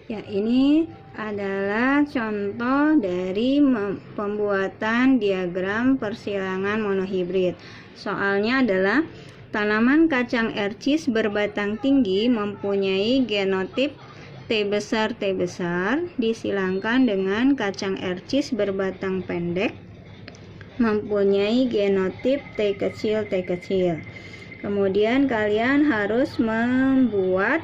Ya, ini adalah contoh dari pembuatan diagram persilangan monohibrid. Soalnya adalah tanaman kacang ercis berbatang tinggi mempunyai genotip T besar disilangkan dengan kacang ercis berbatang pendek mempunyai genotip T kecil. Kemudian kalian harus membuat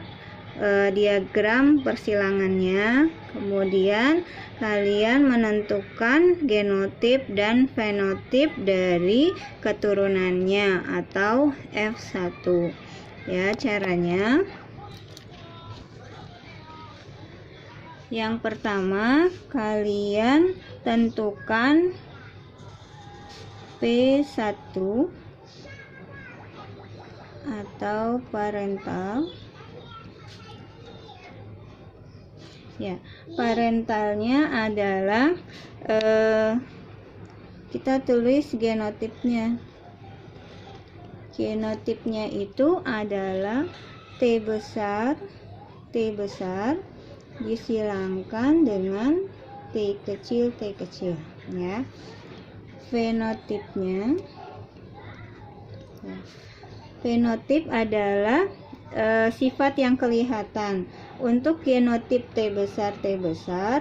diagram persilangannya, kemudian kalian menentukan genotip dan fenotip dari keturunannya atau F1. Ya, caranya yang pertama kalian tentukan P1 atau parental. Ya, parentalnya adalah kita tulis genotipnya. Genotipnya itu adalah T besar disilangkan dengan T kecil ya. Fenotipnya, fenotip adalah sifat yang kelihatan. Untuk genotip T besar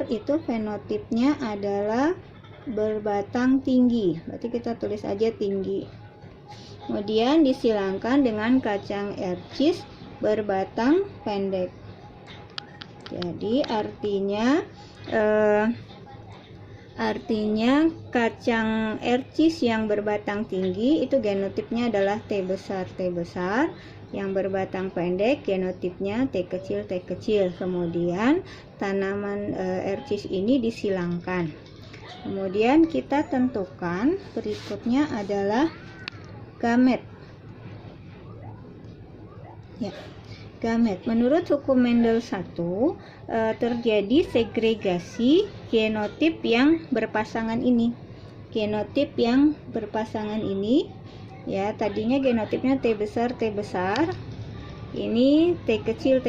itu fenotipnya adalah berbatang tinggi, berarti kita tulis aja tinggi. Kemudian disilangkan dengan kacang ercis berbatang pendek. Jadi artinya kacang ercis yang berbatang tinggi itu genotipnya adalah T besar, yang berbatang pendek genotipnya T kecil. Kemudian tanaman ercis ini disilangkan. Kemudian kita tentukan berikutnya adalah gamet. Ya, gamet. Menurut hukum Mendel 1 terjadi segregasi genotip yang berpasangan ini. Genotip yang berpasangan ini, ya, tadinya genotipnya T besar. Ini T kecil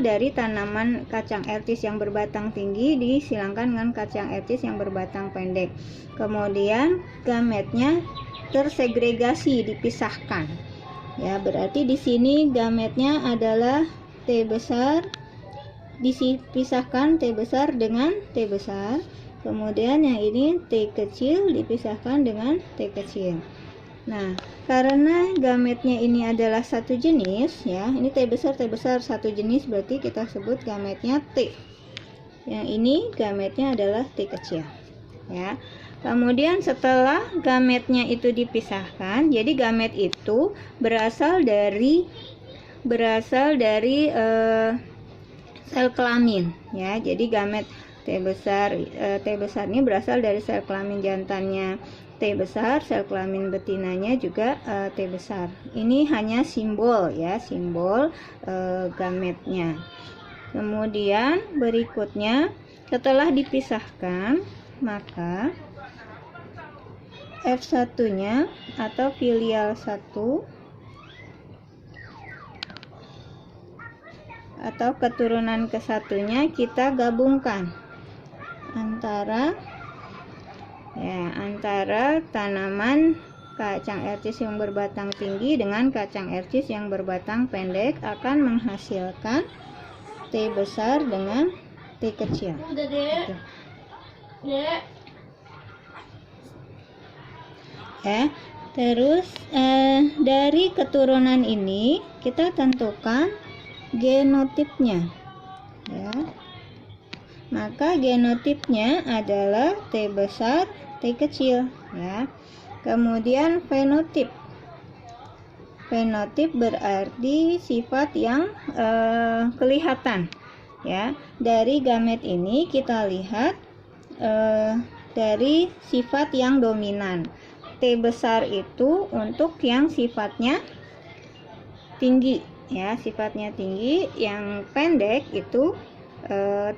dari tanaman kacang ercis yang berbatang tinggi disilangkan dengan kacang ercis yang berbatang pendek. Kemudian gametnya tersegregasi, dipisahkan. Ya, berarti di sini gametnya adalah T besar, dipisahkan T besar dengan T besar. Kemudian yang ini T kecil dipisahkan dengan T kecil. Nah, karena gametnya ini adalah satu jenis, ya, ini T besar satu jenis, berarti kita sebut gametnya T. Yang ini gametnya adalah T kecil, ya. Kemudian setelah gametnya itu dipisahkan, jadi gamet itu berasal dari sel kelamin, ya. Jadi gamet T besar ini berasal dari sel kelamin jantannya T besar, sel kelamin betinanya juga T besar. Ini hanya simbol, ya, simbol gametnya. Kemudian berikutnya setelah dipisahkan, maka F1-nya atau filial 1 atau keturunan ke-1-nya kita gabungkan antara tanaman kacang ercis yang berbatang tinggi dengan kacang ercis yang berbatang pendek akan menghasilkan T besar dengan T kecil. Ya, terus dari keturunan ini kita tentukan genotipnya, ya. Maka genotipnya adalah T besar T kecil, ya. Kemudian fenotip berarti sifat yang kelihatan, ya. Dari gamet ini kita lihat dari sifat yang dominan. T besar itu untuk yang sifatnya tinggi, ya, sifatnya tinggi. Yang pendek itu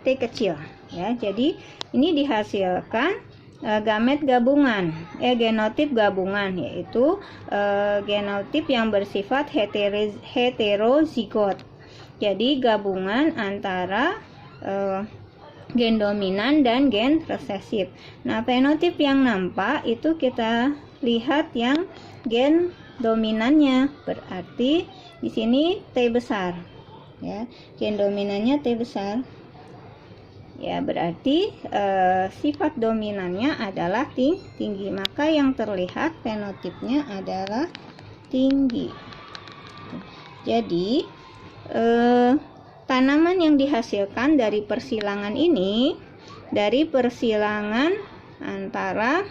T kecil, ya. Jadi ini dihasilkan gamet gabungan, genotip gabungan, yaitu genotip yang bersifat heterozigot. Jadi gabungan antara gen dominan dan gen resesif. Nah, fenotip yang nampak itu kita lihat yang gen dominannya, berarti di sini T besar. Ya, gen dominannya T besar. Ya, berarti sifat dominannya adalah tinggi, maka yang terlihat fenotipnya adalah tinggi. Jadi tanaman yang dihasilkan dari persilangan ini, dari persilangan antara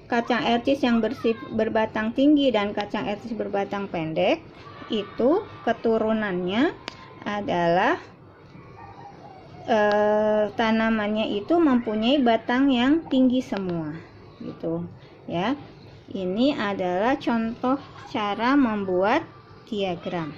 kacang ertis yang berbatang tinggi dan kacang ertis berbatang pendek, itu keturunannya adalah tanamannya itu mempunyai batang yang tinggi semua, gitu ya. Ini adalah contoh cara membuat diagram.